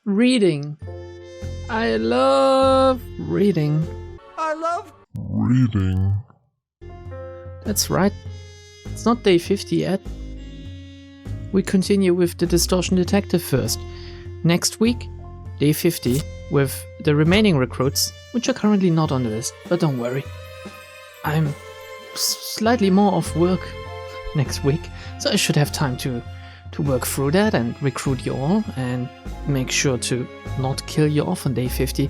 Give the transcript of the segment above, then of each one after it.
Reading. I love reading. I love reading. That's right. It's not day 50 yet. We continue with the Distortion Detective first. Next week, day 50, with the remaining recruits, which are currently not on the list, but don't worry. I'm slightly more off work next week, so I should have time to work through that and recruit you all and make sure to not kill you off on day 50,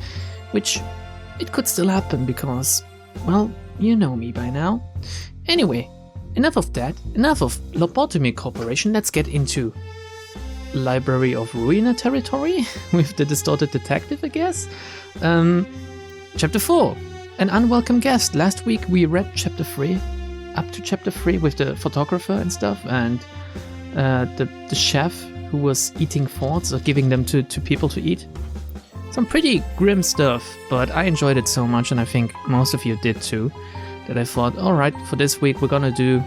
which it could still happen because, well, you know me by now. Anyway, enough of that, enough of Lobotomy Corporation, let's get into Library of Ruina territory with the Distorted Detective, I guess. Chapter 4, an unwelcome guest. Last week we read chapter 3, up to chapter 3 with the photographer and stuff, and the chef who was eating thoughts or giving them to people to eat. Some pretty grim stuff, but I enjoyed it so much, and I think most of you did too, that I thought, alright, for this week we're gonna do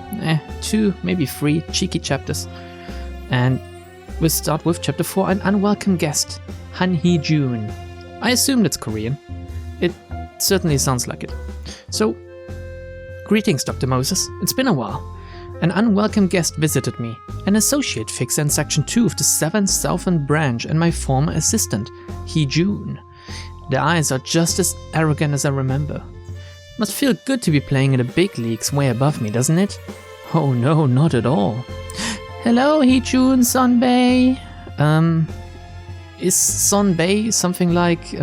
2, maybe 3 cheeky chapters. And we'll start with chapter 4, an unwelcome guest, Han Hee-jun. I assume that's Korean. It certainly sounds like it. So, greetings, Dr. Moses. It's been a while. An unwelcome guest visited me, an associate fixer in Section 2 of the 7th Southern Branch and my former assistant, Hee-jun. Their eyes are just as arrogant as I remember. Must feel good to be playing in the big leagues way above me, doesn't it? Oh no, not at all. Hello, Hee-jun, Sonbei. Is Sonbei something like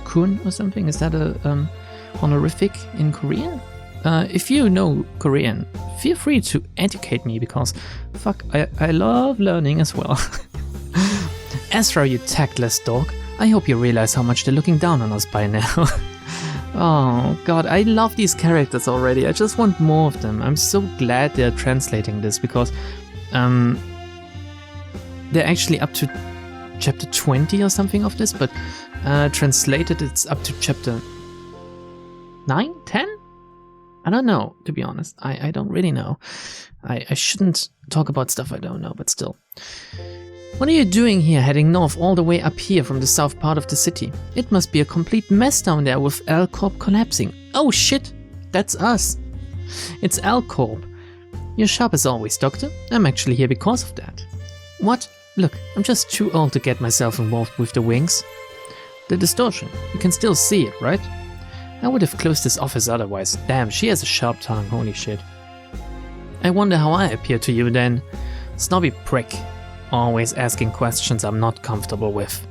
kun or something? Is that a honorific in Korean? If you know Korean, feel free to educate me because, fuck, I love learning as well. Ezra, you tactless dog. I hope you realize how much they're looking down on us by now. Oh god, I love these characters already. I just want more of them. I'm so glad they're translating this because they're actually up to chapter 20 or something of this, but translated it's up to chapter 9, 10? I don't know, to be honest. I don't really know. I shouldn't talk about stuff I don't know, but still. What are you doing here, heading north all the way up here from the south part of the city? It must be a complete mess down there with LobCorp collapsing. Oh shit, that's us. It's LobCorp. You're sharp as always, Doctor. I'm actually here because of that. What? Look, I'm just too old to get myself involved with the wings. The distortion. You can still see it, right? I would have closed this office otherwise. Damn, she has a sharp tongue, holy shit. I wonder how I appear to you then. Snobby prick. Always asking questions I'm not comfortable with.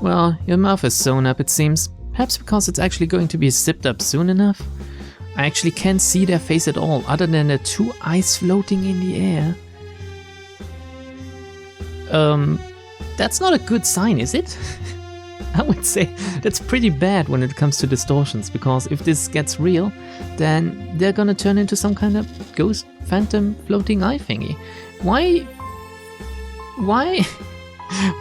Well, your mouth is sewn up, it seems. Perhaps because it's actually going to be zipped up soon enough? I actually can't see their face at all, other than the 2 eyes floating in the air. That's not a good sign, is it? I would say that's pretty bad when it comes to distortions, because if this gets real, then they're gonna turn into some kind of ghost, phantom, floating eye thingy. Why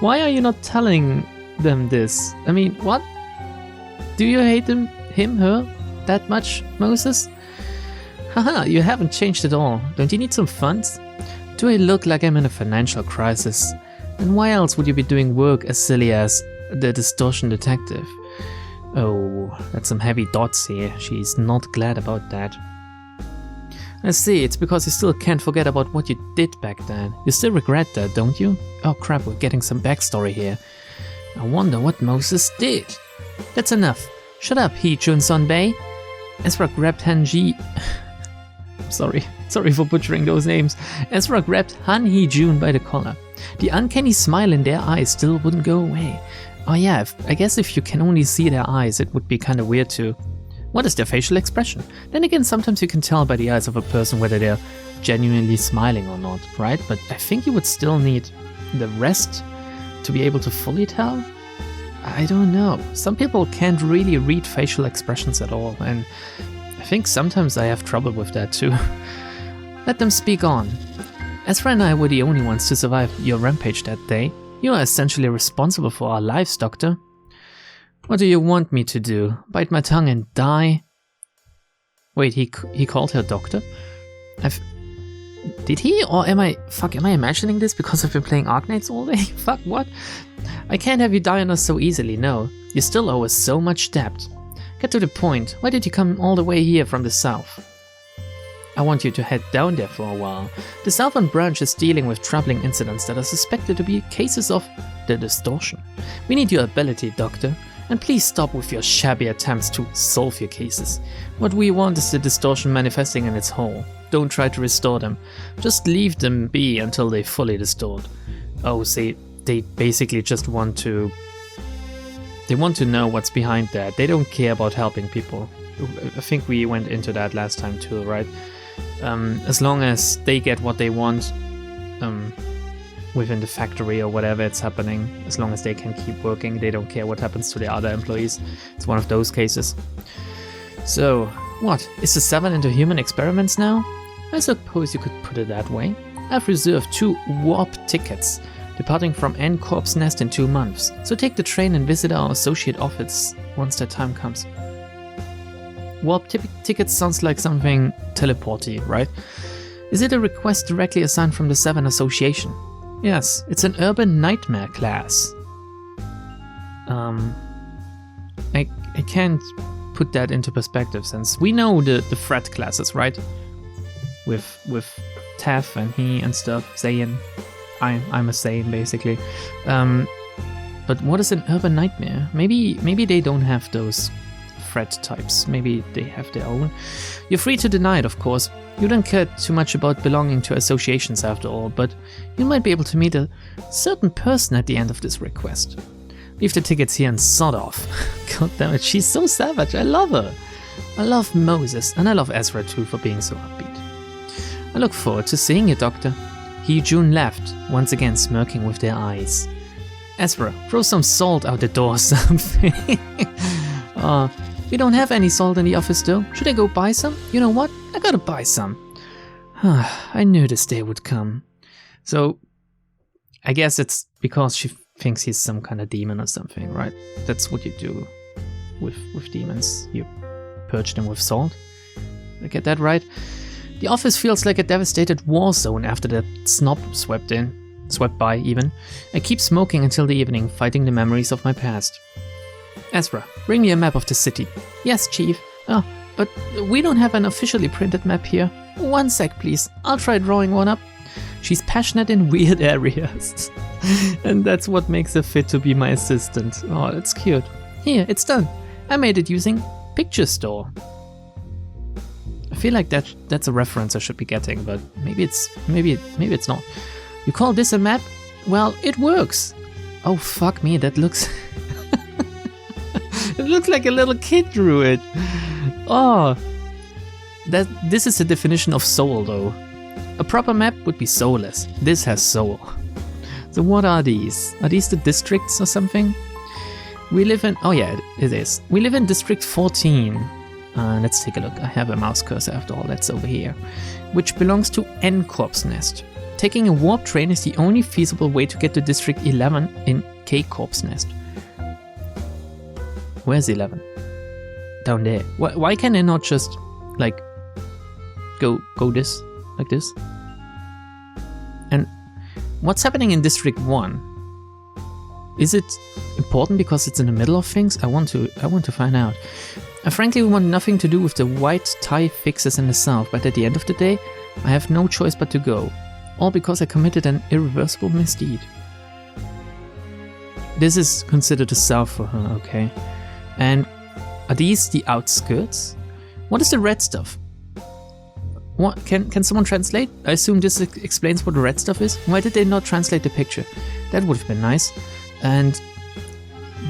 are you not telling them this? I mean, what? Do you hate him, her, that much, Moses? Haha, you haven't changed at all. Don't you need some funds? Do I look like I'm in a financial crisis? And why else would you be doing work as silly as the Distortion Detective? Oh, that's some heavy dots here. She's not glad about that. I see, it's because you still can't forget about what you did back then. You still regret that, don't you? Oh crap, we're getting some backstory here. I wonder what Moses did. That's enough. Shut up, Hee-jun Sonbei. Ezra grabbed Han-ji... Sorry for butchering those names. Ezra grabbed Han Hee-jun by the collar. The uncanny smile in their eyes still wouldn't go away. Oh yeah, I guess if you can only see their eyes, it would be kinda weird too. What is their facial expression? Then again, sometimes you can tell by the eyes of a person whether they're genuinely smiling or not, right? But I think you would still need the rest to be able to fully tell? I don't know. Some people can't really read facial expressions at all, and I think sometimes I have trouble with that too. Let them speak on. Ezra and I were the only ones to survive your rampage that day. You are essentially responsible for our lives, Doctor. What do you want me to do? Bite my tongue and die? Wait, he called her Doctor? Did he? Or am I imagining this because I've been playing Arknights all day? Fuck, what? I can't have you die on us so easily, no. You still owe us so much debt. Get to the point. Why did you come all the way here from the south? I want you to head down there for a while. The southern branch is dealing with troubling incidents that are suspected to be cases of the distortion. We need your ability, Doctor. And please stop with your shabby attempts to solve your cases. What we want is the distortion manifesting in its whole. Don't try to restore them. Just leave them be until they fully distort. Oh, see, they basically just want to... They want to know what's behind that. They don't care about helping people. I think we went into that last time too, right? As long as they get what they want within the factory or whatever it's happening, as long as they can keep working, they don't care what happens to the other employees. It's one of those cases. So, what? Is the 7 into human experiments now? I suppose you could put it that way. I've reserved 2 warp tickets, departing from LobCorp's nest in 2 months. So take the train and visit our associate office once that time comes. Warp tickets sounds like something teleporty, right? Is it a request directly assigned from the 7 Association? Yes, it's an urban nightmare class. I can't put that into perspective since we know the threat classes, right? With Tef and he and stuff, Zayn. I'm a Zayn basically. But what is an urban nightmare? Maybe they don't have those threat types. Maybe they have their own. You're free to deny it, of course. You don't care too much about belonging to associations after all, but you might be able to meet a certain person at the end of this request. Leave the tickets here and sod off. God damn it, she's so savage. I love her. I love Moses, and I love Ezra too for being so upbeat. I look forward to seeing you, Doctor. June left, once again smirking with their eyes. Ezra, throw some salt out the door or something. We don't have any salt in the office though. Should I go buy some? You know what? I gotta buy some. I knew this day would come. So, I guess it's because she thinks he's some kind of demon or something, right? That's what you do with demons. You purge them with salt. Did I get that right? The office feels like a devastated war zone after that snob swept by even. I keep smoking until the evening, fighting the memories of my past. Ezra, bring me a map of the city. Yes, Chief. Oh, but we don't have an officially printed map here. 1 sec, please. I'll try drawing one up. She's passionate in weird areas. And that's what makes her fit to be my assistant. Oh, that's cute. Here, it's done. I made it using Picture Store. I feel like that's a reference I should be getting, but maybe it's not. You call this a map? Well, it works. Oh, fuck me, that looks... It looks like a little kid drew it. Oh, this is the definition of soul, though. A proper map would be soulless. This has soul. So what are these? Are these the districts or something? We live in... Oh yeah, it is. We live in District 14. Let's take a look. I have a mouse cursor after all. That's over here. Which belongs to LobCorp's nest. Taking a warp train is the only feasible way to get to District 11 in K-Corp's nest. Where's 11? Down there. Why can I not just, like, go this? Like this? And what's happening in District 1? Is it important because it's in the middle of things? I want to find out. I frankly want nothing to do with the white tie fixes in the south, but at the end of the day, I have no choice but to go. All because I committed an irreversible misdeed. This is considered the south for her, okay? And are these the outskirts? What is the red stuff? What can someone translate? I assume this explains what the red stuff is. Why did they not translate the picture? That would have been nice. And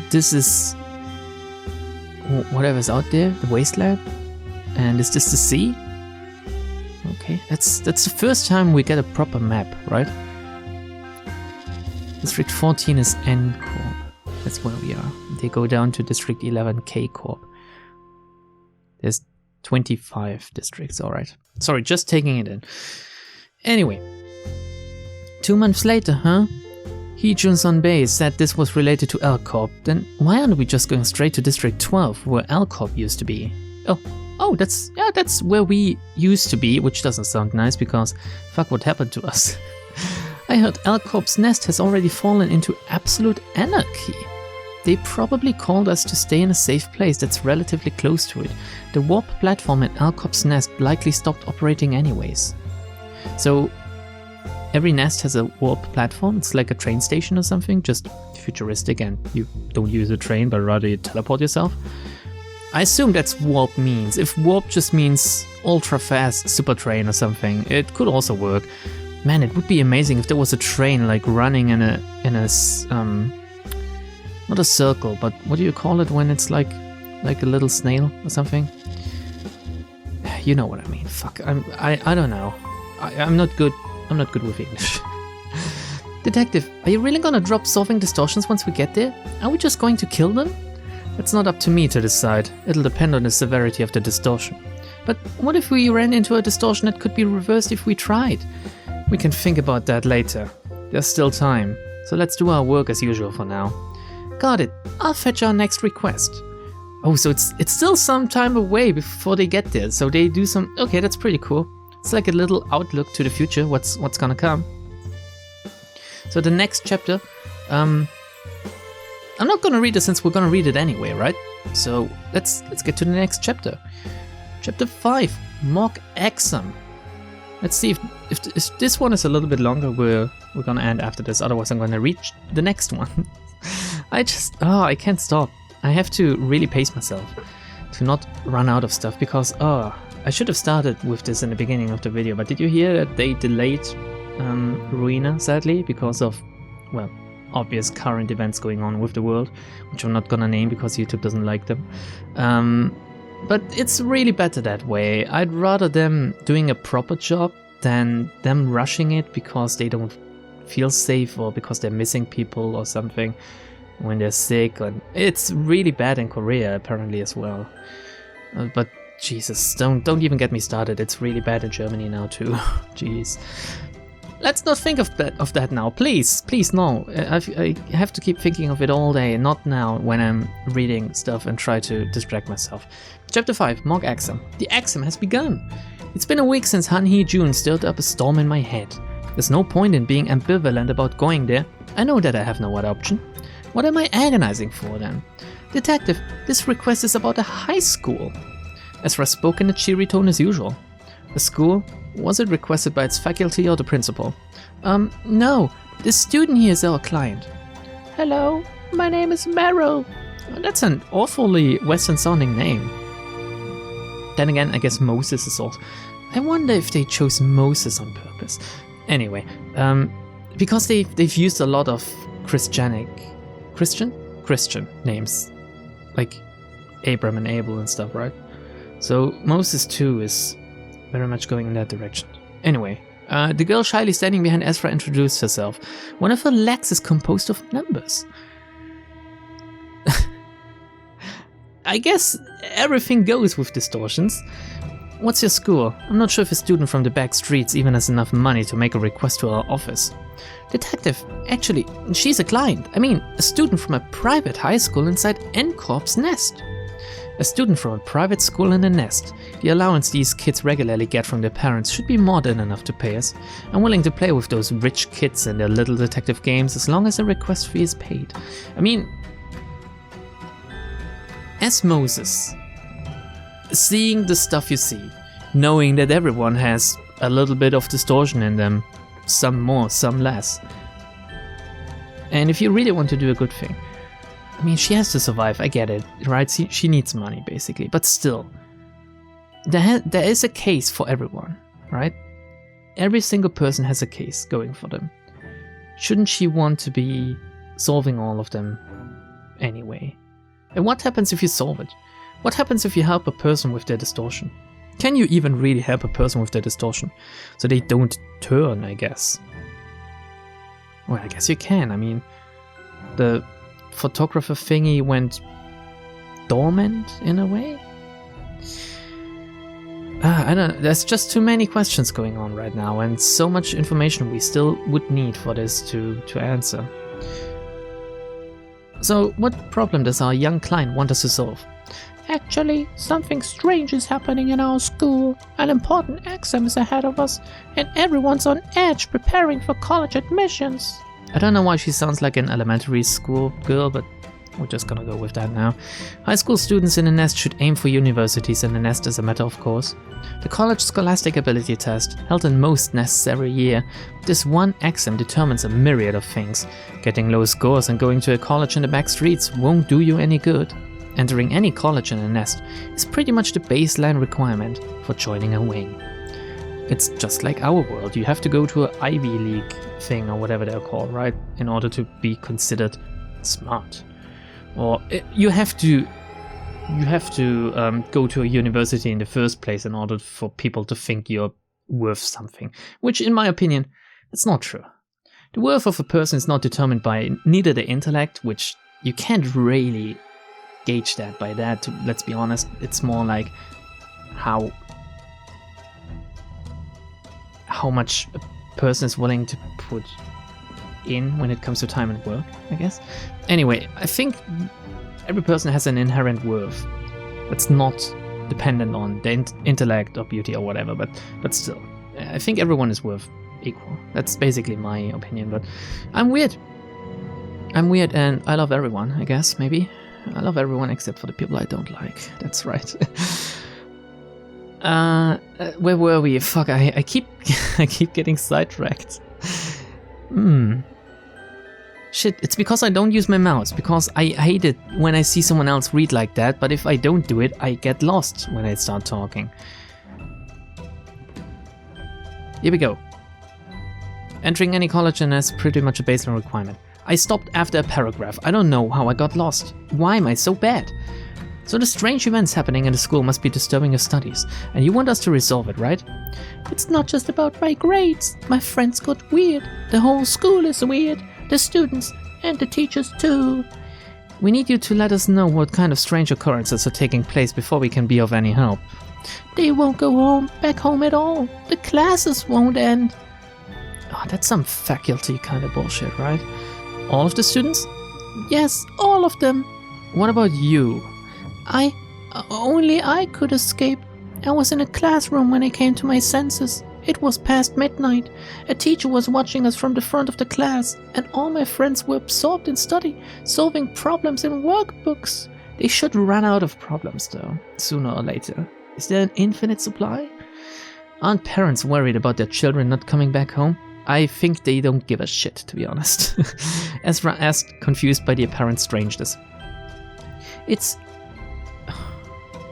this is whatever's out there, the wasteland. And is this the sea? Okay, that's the first time we get a proper map, right? District 14 is N-Corp. That's where we are. They go down to District 11 K-Corp. There's 25 districts, alright. Sorry, just taking it in. Anyway. 2 months later, huh? Heejun's on base said this was related to LobCorp. Then why aren't we just going straight to District 12, where LobCorp used to be? Oh, Oh, that's where we used to be, which doesn't sound nice because fuck what happened to us. I heard LobCorp's nest has already fallen into absolute anarchy. They probably called us to stay in a safe place that's relatively close to it. The warp platform at LobCorp's nest likely stopped operating anyways. So every nest has a warp platform. It's like a train station or something, just futuristic, and you don't use a train but rather you teleport yourself. I assume that's warp means. If warp just means ultra fast super train or something, it could also work. Man, it would be amazing if there was a train like running in a not a circle, but what do you call it when it's like a little snail or something? You know what I mean. Fuck, I don't know. I'm not good with English. Detective, are you really gonna drop solving distortions once we get there? Are we just going to kill them? It's not up to me to decide. It'll depend on the severity of the distortion. But what if we ran into a distortion that could be reversed if we tried? We can think about that later. There's still time. So let's do our work as usual for now. Got it. I'll fetch our next request. Oh, so it's still some time away before they get there. So they do some... Okay, that's pretty cool. It's like a little outlook to the future, what's gonna come. So the next chapter... I'm not gonna read it since we're gonna read it anyway, right? So let's get to the next chapter. Chapter 5, Mock Exam. Let's see if this one is a little bit longer, we're gonna end after this, otherwise I'm gonna reach the next one. I can't stop. I have to really pace myself to not run out of stuff because, I should have started with this in the beginning of the video, but did you hear that they delayed Ruina, sadly, because of, well, obvious current events going on with the world, which I'm not gonna name because YouTube doesn't like them. But it's really better that way. I'd rather them doing a proper job than them rushing it because they don't feel safe or because they're missing people or something when they're sick. And it's really bad in Korea apparently as well. But Jesus, don't even get me started. It's really bad in Germany now too. Jeez. Let's not think of that now, please, no. I have to keep thinking of it all day, not now when I'm reading stuff and try to distract myself. Chapter 5, Mock Exam. The exam has begun. It's been a week since Han-Hee-Jun stirred up a storm in my head. There's no point in being ambivalent about going there. I know that I have no other option. What am I agonizing for then? Detective, this request is about a high school. Ezra spoke in a cheery tone as usual. A school? Was it requested by its faculty or the principal? No. This student here is our client. Hello, my name is Meryl. That's an awfully Western-sounding name. Then again, I guess Moses is also... I wonder if they chose Moses on purpose. Anyway, because they've used a lot of Christian names. Like Abram and Abel and stuff, right? So Moses too is very much going in that direction. Anyway, the girl shyly standing behind Ezra introduced herself. One of her legs is composed of numbers. I guess everything goes with distortions. What's your school? I'm not sure if a student from the back streets even has enough money to make a request to our office. Detective, actually, she's a client. I mean, a student from a private high school inside LobCorp's nest. A student from a private school in a nest. The allowance these kids regularly get from their parents should be more than enough to pay us. I'm willing to play with those rich kids and their little detective games as long as a request fee is paid. I mean, as Moses, seeing the stuff you see, knowing that everyone has a little bit of distortion in them, some more, some less. And if you really want to do a good thing, I mean, she has to survive, I get it, right? She needs money, basically. But still, there is a case for everyone, right? Every single person has a case going for them. Shouldn't she want to be solving all of them anyway? And what happens if you solve it? What happens if you help a person with their distortion? Can you even really help a person with their distortion? So they don't turn, I guess. Well, I guess you can. I mean, the photographer thingy went dormant in a way? I don't know. There's just too many questions going on right now and so much information we still would need for this to answer. So what problem does our young client want us to solve? Actually, something strange is happening in our school. An important exam is ahead of us, and everyone's on edge preparing for college admissions. I don't know why she sounds like an elementary school girl, but we're just gonna go with that now. High school students in the nest should aim for universities in the nest as a matter of course. The college scholastic ability test, held in most nests every year, this one exam determines a myriad of things. Getting low scores and going to a college in the back streets won't do you any good. Entering any college in a nest is pretty much the baseline requirement for joining a wing. It's just like our world, you have to go to an Ivy League thing or whatever they're called, right? In order to be considered smart. Or you have to go to a university in the first place in order for people to think you're worth something. Which, in my opinion, it's not true. The worth of a person is not determined by neither the intellect, which you can't really gauge that by that, let's be honest. It's more like how much a person is willing to put in when it comes to time and work, I guess. Anyway, I think every person has an inherent worth that's not dependent on the intellect or beauty or whatever, but still, I think everyone is worth equal. That's basically my opinion, but I'm weird and I love everyone, I guess, maybe. I love everyone except for the people I don't like. That's right. Where were we? Fuck, I keep getting sidetracked. Shit, it's because I don't use my mouse, because I hate it when I see someone else read like that, but if I don't do it, I get lost when I start talking. Here we go. Entering any college and is pretty much a baseline requirement. I stopped after a paragraph. I don't know how I got lost. Why am I so bad? So the strange events happening in the school must be disturbing your studies, and you want us to resolve it, right? It's not just about my grades. My friends got weird. The whole school is weird. The students and the teachers too. We need you to let us know what kind of strange occurrences are taking place before we can be of any help. They won't go back home at all. The classes won't end. Oh, that's some faculty kind of bullshit, right? All of the students? Yes, all of them. What about you? Only I could escape. I was in a classroom when I came to my senses. It was past midnight. A teacher was watching us from the front of the class, and all my friends were absorbed in study, solving problems in workbooks. They should run out of problems, though, sooner or later. Is there an infinite supply? Aren't parents worried about their children not coming back home? I think they don't give a shit, to be honest. Ezra asked, confused by the apparent strangeness. It's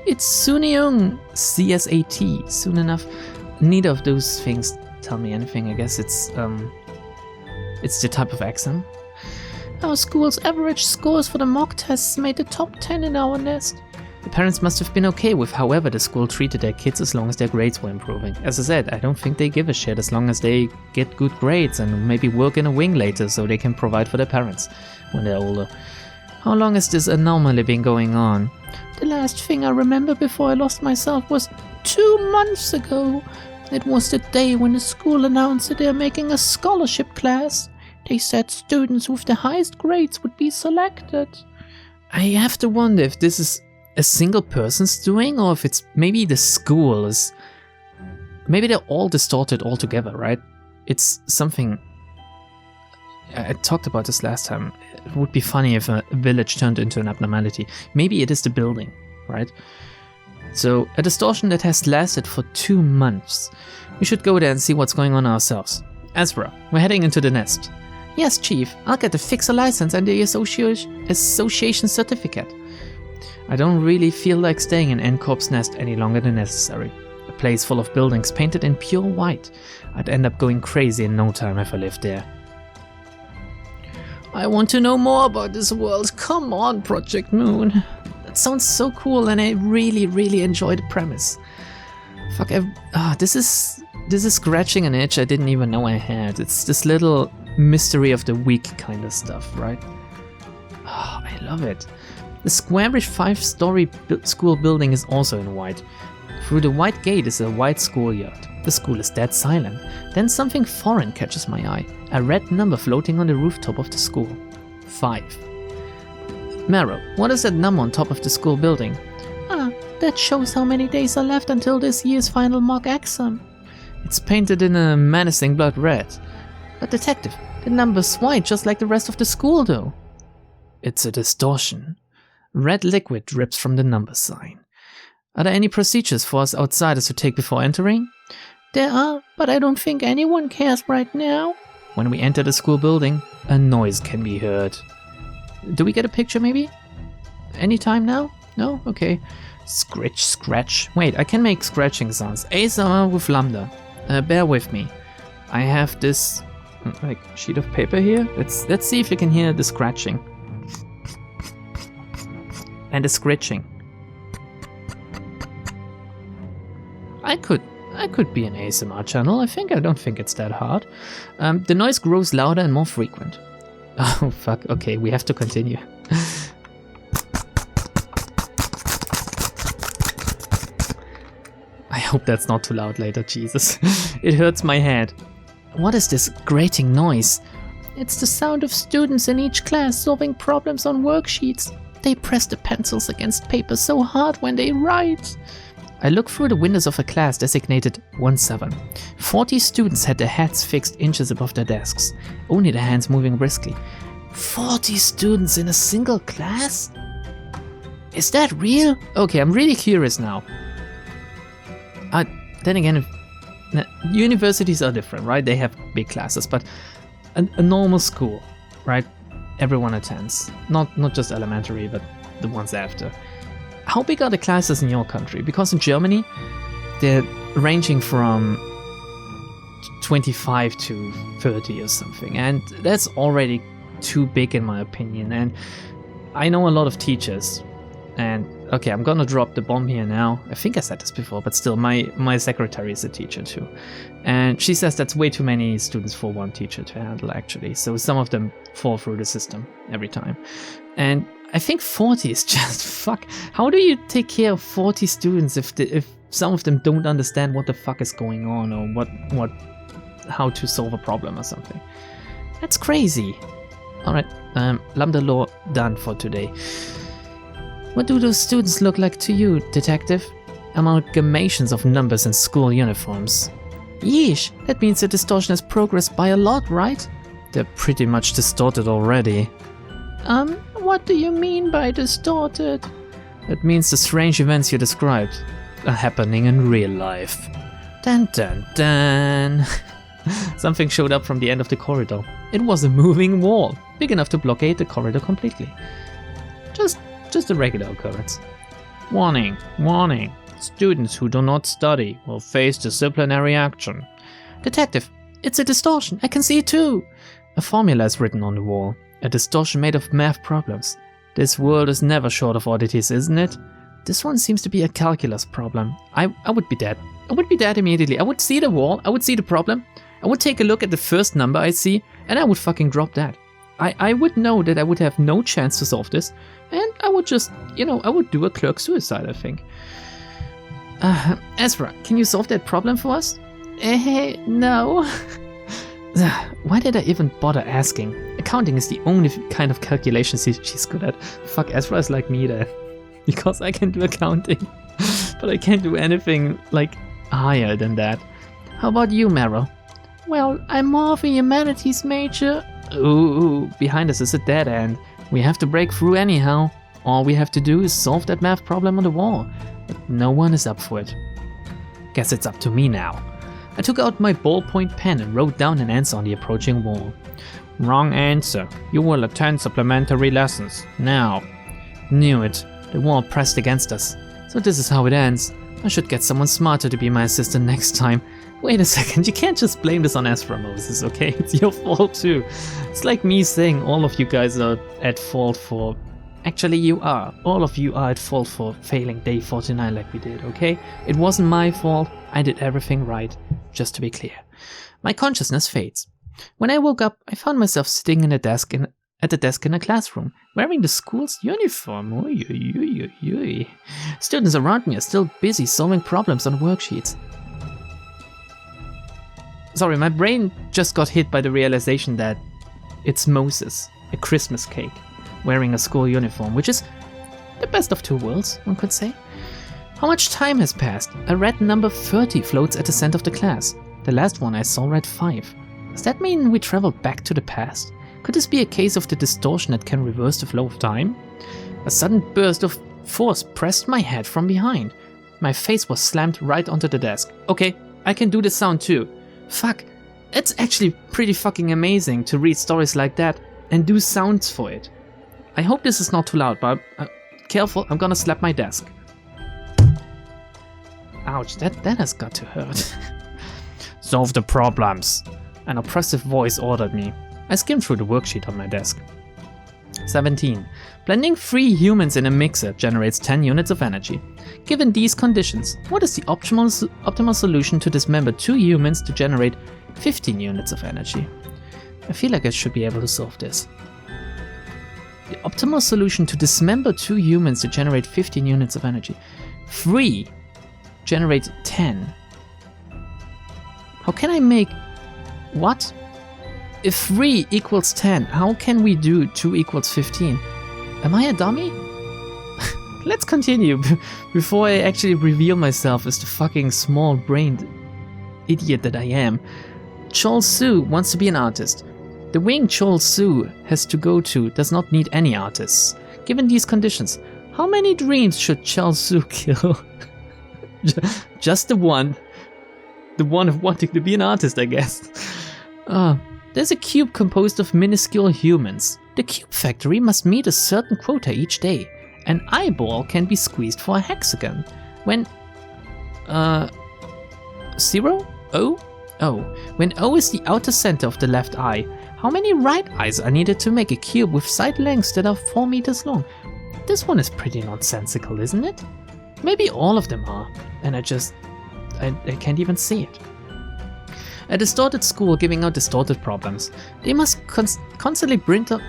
Suneung, CSAT, soon enough. Neither of those things tell me anything. I guess it's the type of exam. Our school's average scores for the mock tests made the top 10 in our nest. The parents must have been okay with however the school treated their kids as long as their grades were improving. As I said, I don't think they give a shit as long as they get good grades and maybe work in a wing later so they can provide for their parents when they're older. How long has this anomaly been going on? The last thing I remember before I lost myself was 2 months ago. It was the day when the school announced that they are making a scholarship class. They said students with the highest grades would be selected. I have to wonder if this is a single person's doing, or if it's maybe the school is... Maybe they're all distorted altogether, right? It's something... I talked about this last time. It would be funny if a village turned into an abnormality. Maybe it is the building, right? So, a distortion that has lasted for 2 months. We should go there and see what's going on ourselves. Ezra, we're heading into the nest. Yes, Chief. I'll get the fixer license and the association certificate. I don't really feel like staying in LobCorp's nest any longer than necessary. A place full of buildings painted in pure white. I'd end up going crazy in no time if I lived there. I want to know more about this world. Come on, Project Moon. That sounds so cool, and I really, really enjoy the premise. Fuck, this is scratching an itch I didn't even know I had. It's this little mystery of the week kind of stuff, right? Oh, I love it. The squarish 5-story school building is also in white. Through the white gate is a white schoolyard. The school is dead silent. Then something foreign catches my eye. A red number floating on the rooftop of the school. 5. Marrow, what is that number on top of the school building? That shows how many days are left until this year's final mock exam. It's painted in a menacing blood red. But detective, the number's white just like the rest of the school though. It's a distortion. Red liquid drips from the number sign. Are there any procedures for us outsiders to take before entering? There are, but I don't think anyone cares right now. When we enter the school building, a noise can be heard. Do we get a picture maybe? Anytime now? No? Okay. Scratch, scratch. Wait, I can make scratching sounds. ASMR with lambda. Bear with me. I have this like sheet of paper here. Let's see if you can hear the scratching. And the scritching. I could be an ASMR channel. I don't think it's that hard. The noise grows louder and more frequent. Oh fuck, okay, we have to continue. I hope that's not too loud later, Jesus. It hurts my head. What is this grating noise? It's the sound of students in each class solving problems on worksheets. They press the pencils against paper so hard when they write. I look through the windows of a class designated 1-7. 40 students had their heads fixed inches above their desks, only their hands moving briskly. 40 students in a single class? Is that real? Okay, I'm really curious now. Then again, universities are different, right? They have big classes, but a normal school, right? Everyone attends. Not just elementary, but the ones after. How big are the classes in your country? Because in Germany, they're ranging from 25 to 30 or something, and that's already too big in my opinion. And I know a lot of teachers, and okay, I'm gonna drop the bomb here now. I think I said this before, but still, my secretary is a teacher too, and she says that's way too many students for one teacher to handle actually. So some of them fall through the system every time, and I think 40 is just fuck. How do you take care of 40 students if some of them don't understand what the fuck is going on, or how to solve a problem or something? That's crazy. All right, lambda law done for today. What do those students look like to you, detective? Amalgamations of numbers and school uniforms. Yeesh, that means the distortion has progressed by a lot, right? They're pretty much distorted already. What do you mean by distorted? That means the strange events you described are happening in real life. Dun dun dun. Something showed up from the end of the corridor. It was a moving wall, big enough to blockade the corridor completely. Just a regular occurrence. Warning, warning. Students who do not study will face disciplinary action. Detective, it's a distortion. I can see it too. A formula is written on the wall. A distortion made of math problems. This world is never short of oddities, isn't it? This one seems to be a calculus problem. I would be dead. I would be dead immediately. I would see the wall. I would see the problem. I would take a look at the first number I see, and I would fucking drop that. I would know that I would have no chance to solve this, and I would just, I would do a clerk suicide, I think. Ezra, can you solve that problem for us? No. Why did I even bother asking? Accounting is the only kind of calculation she's good at. Fuck, Ezra is like me there. Because I can do accounting, but I can't do anything, like, higher than that. How about you, Meryl? Well, I'm more of a humanities major. Ooh, behind us is a dead end. We have to break through anyhow. All we have to do is solve that math problem on the wall. But no one is up for it. Guess it's up to me now. I took out my ballpoint pen and wrote down an answer on the approaching wall. Wrong answer. You will attend supplementary lessons. Now. Knew it. The wall pressed against us. So this is how it ends. I should get someone smarter to be my assistant next time. Wait a second, you can't just blame this on Ezra Moses, okay? It's your fault too. It's like me saying all of you guys are at fault for... Actually, you are. All of you are at fault for failing day 49 like we did, okay? It wasn't my fault. I did everything right, just to be clear. My consciousness fades. When I woke up, I found myself sitting at the desk in a classroom, wearing the school's uniform. Oy, oy, oy, oy, oy. Students around me are still busy solving problems on worksheets. Sorry, my brain just got hit by the realization that it's Moses, a Christmas cake, wearing a school uniform, which is the best of two worlds, one could say. How much time has passed? A red number 30 floats at the center of the class. The last one I saw read 5. Does that mean we traveled back to the past? Could this be a case of the distortion that can reverse the flow of time? A sudden burst of force pressed my head from behind. My face was slammed right onto the desk. Okay, I can do the sound too. Fuck, it's actually pretty fucking amazing to read stories like that and do sounds for it. I hope this is not too loud, but careful, I'm gonna slap my desk. Ouch, that has got to hurt. Solve the problems, an oppressive voice ordered me. I skimmed through the worksheet on my desk. 17. Blending 3 humans in a mixer generates 10 units of energy. Given these conditions, what is the optimal solution to dismember 2 humans to generate 15 units of energy? I feel like I should be able to solve this. The optimal solution to dismember 2 humans to generate 15 units of energy. 3 generate 10. How can I make... What? If 3 equals 10, how can we do 2 equals 15? Am I a dummy? Let's continue before I actually reveal myself as the fucking small-brained idiot that I am. Chol Su wants to be an artist. The wing Chol Su has to go to does not need any artists. Given these conditions, how many dreams should Chol Su kill? Just the one. The one of wanting to be an artist, I guess. There's a cube composed of minuscule humans. The cube factory must meet a certain quota each day. An eyeball can be squeezed for a hexagon. When 0? O? O. When O is the outer center of the left eye, how many right eyes are needed to make a cube with side lengths that are 4 meters long? This one is pretty nonsensical, isn't it? Maybe all of them are, and I can't even see it. A distorted school giving out distorted problems. They must constantly print out...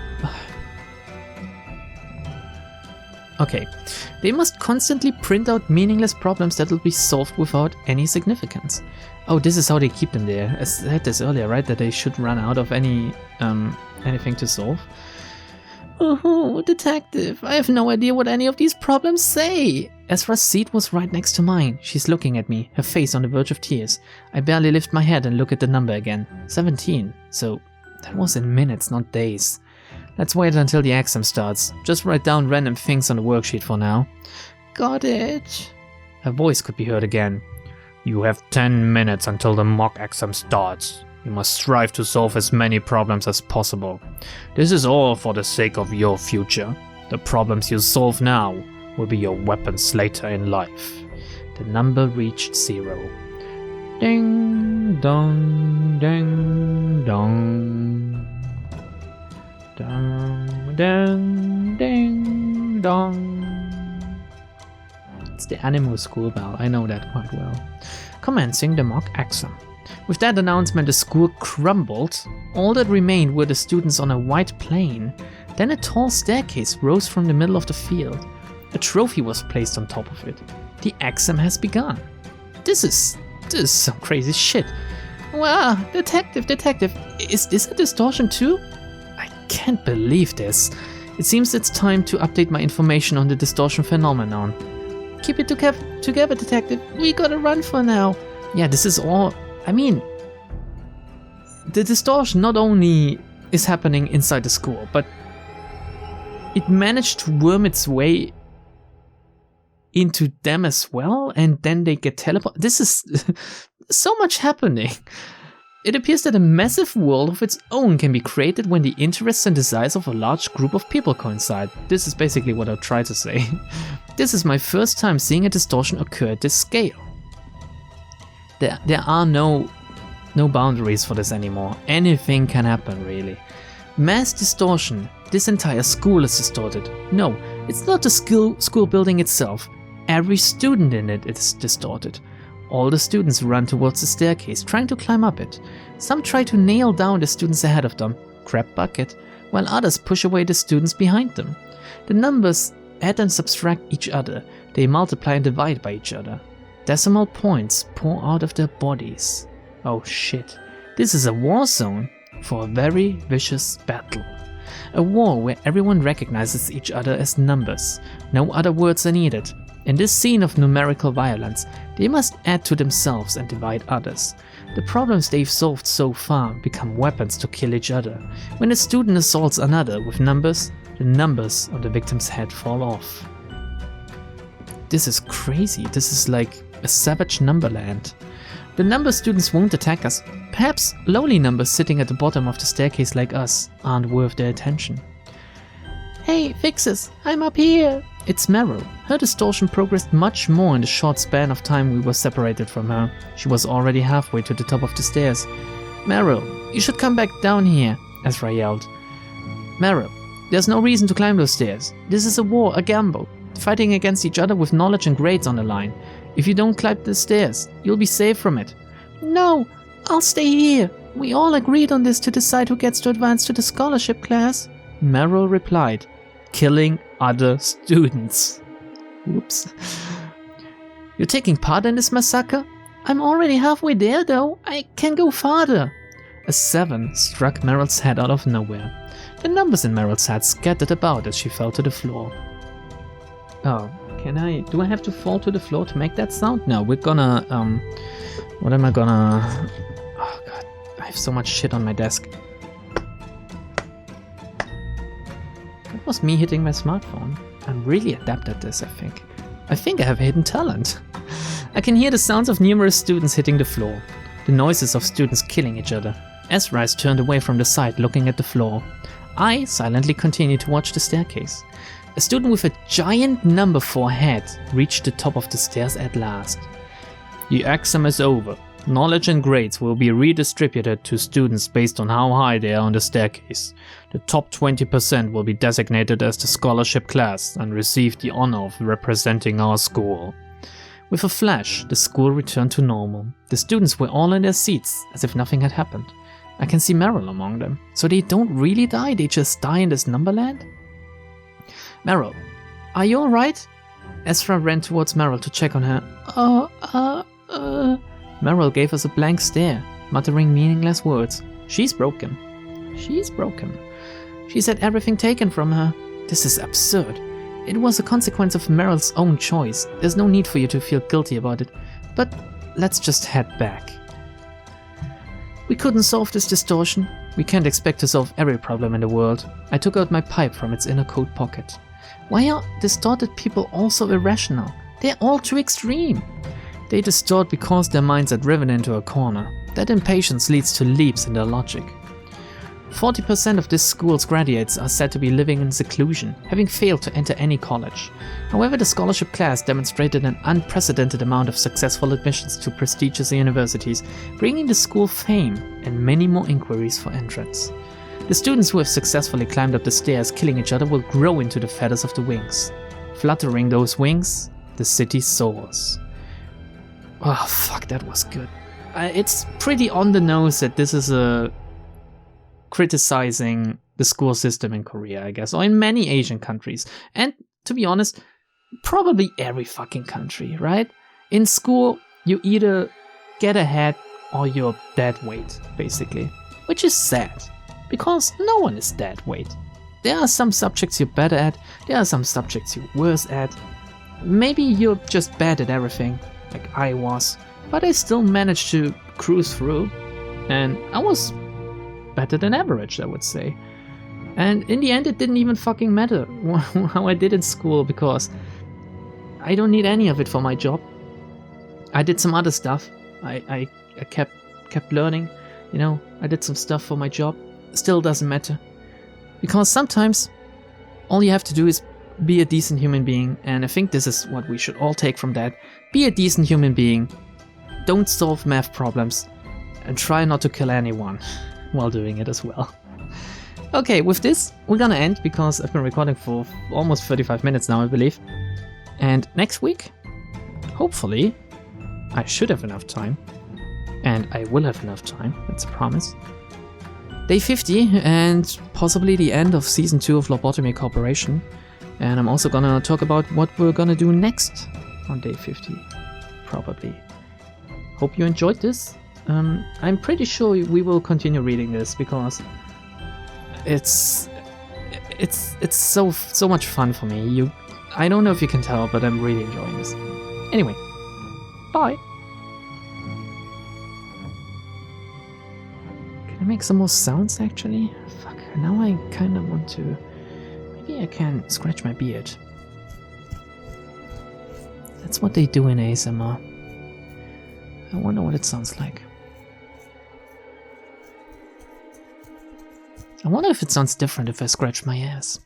Okay. They must constantly print out meaningless problems that will be solved without any significance. Oh, this is how they keep them there. I said this earlier, right? That they should run out of anything to solve. Oh, detective, I have no idea what any of these problems say. Ezra's seat was right next to mine. She's looking at me, her face on the verge of tears. I barely lift my head and look at the number again. 17. So that was in minutes, not days. Let's wait until the exam starts. Just write down random things on the worksheet for now. Got it. Her voice could be heard again. You have 10 minutes until the mock exam starts. You must strive to solve as many problems as possible. This is all for the sake of your future. The problems you solve now will be your weapons later in life. The number reached 0. Ding dong, ding dong. Dong, ding, ding dong. It's the animal school bell, I know that quite well. Commencing the mock exam. With that announcement, the school crumbled. All that remained were the students on a white plain. Then a tall staircase rose from the middle of the field. A trophy was placed on top of it. The exam has begun. This is some crazy shit. Wow, detective, is this a distortion too? I can't believe this. It seems it's time to update my information on the distortion phenomenon. Keep it together, detective. We gotta run for now. Yeah, this is all... I mean, the distortion not only is happening inside the school, but it managed to worm its way into them as well, and then they get teleported. This is so much happening. It appears that a massive world of its own can be created when the interests and desires of a large group of people coincide. This is basically what I tried to say. This is my first time seeing a distortion occur at this scale. There are no boundaries for this anymore. Anything can happen, really. Mass distortion. This entire school is distorted. No, it's not the school building itself. Every student in it is distorted. All the students run towards the staircase, trying to climb up it. Some try to nail down the students ahead of them, grab bucket, while others push away the students behind them. The numbers add and subtract each other. They multiply and divide by each other. Decimal points pour out of their bodies. Oh shit. This is a war zone for a very vicious battle. A war where everyone recognizes each other as numbers. No other words are needed. In this scene of numerical violence, they must add to themselves and divide others. The problems they've solved so far become weapons to kill each other. When a student assaults another with numbers, the numbers on the victim's head fall off. This is crazy. This is like a savage numberland. The number students won't attack us. Perhaps lowly numbers sitting at the bottom of the staircase like us aren't worth their attention. Hey, Fixes, I'm up here! It's Meryl. Her distortion progressed much more in the short span of time we were separated from her. She was already halfway to the top of the stairs. Meryl, you should come back down here, Ezra yelled. Meryl, there's no reason to climb those stairs. This is a war, a gamble. Fighting against each other with knowledge and grades on the line. If you don't climb the stairs, you'll be safe from it. No, I'll stay here. We all agreed on this to decide who gets to advance to the scholarship class. Meryl replied, killing other students. Whoops. You're taking part in this massacre? I'm already halfway there though. I can go farther. A 7 struck Meryl's head out of nowhere. The numbers in Meryl's head scattered about as she fell to the floor. Oh, do I have to fall to the floor to make that sound? No, we're gonna, what am I gonna, oh god, I have so much shit on my desk. That was me hitting my smartphone. I'm really adept at this, I think. I think I have a hidden talent. I can hear the sounds of numerous students hitting the floor. The noises of students killing each other. Ezra is turned away from the side looking at the floor. I silently continue to watch the staircase. A student with a giant number 4 head reached the top of the stairs at last. The exam is over. Knowledge and grades will be redistributed to students based on how high they are on the staircase. The top 20% will be designated as the scholarship class and receive the honor of representing our school. With a flash, the school returned to normal. The students were all in their seats, as if nothing had happened. I can see Meryl among them. So they don't really die, they just die in this numberland? Meryl, are you alright? Ezra ran towards Meryl to check on her. Meryl gave us a blank stare, muttering meaningless words. She's broken. She's broken. She's had everything taken from her. This is absurd. It was a consequence of Meryl's own choice. There's no need for you to feel guilty about it. But let's just head back. We couldn't solve this distortion. We can't expect to solve every problem in the world. I took out my pipe from its inner coat pocket. Why are distorted people all so irrational? They're all too extreme. They distort because their minds are driven into a corner. That impatience leads to leaps in their logic. 40% of this school's graduates are said to be living in seclusion, having failed to enter any college. However, the scholarship class demonstrated an unprecedented amount of successful admissions to prestigious universities, bringing the school fame and many more inquiries for entrance. The students who have successfully climbed up the stairs killing each other will grow into the feathers of the wings. Fluttering those wings, the city soars. Oh fuck, that was good. It's pretty on the nose that this is a criticizing the school system in Korea, I guess, or in many Asian countries. And to be honest, probably every fucking country, right? In school, you either get ahead or you're dead weight, basically. Which is sad, because no one is dead weight. There are some subjects you're better at, there are some subjects you're worse at. Maybe you're just bad at everything, like I was, but I still managed to cruise through, and I was better than average, I would say. And in the end, it didn't even fucking matter how I did in school, because I don't need any of it for my job. I did some other stuff. I kept learning, you know, I did some stuff for my job. Still doesn't matter. Because sometimes all you have to do is be a decent human being, and I think this is what we should all take from that. Be a decent human being. Don't solve math problems, and try not to kill anyone while doing it as well. Okay, with this, we're gonna end, because I've been recording for almost 35 minutes now, I believe. And next week, hopefully, I should have enough time. And I will have enough time, that's a promise. Day 50, and possibly the end of Season 2 of Lobotomy Corporation. And I'm also gonna talk about what we're gonna do next on Day 50, probably. Hope you enjoyed this. I'm pretty sure we will continue reading this, because it's so much fun for me. I don't know if you can tell, but I'm really enjoying this. Anyway, bye. Can I make some more sounds, actually? Fuck, now I kind of want to... Maybe I can scratch my beard. That's what they do in ASMR. I wonder what it sounds like. I wonder if it sounds different if I scratch my ass.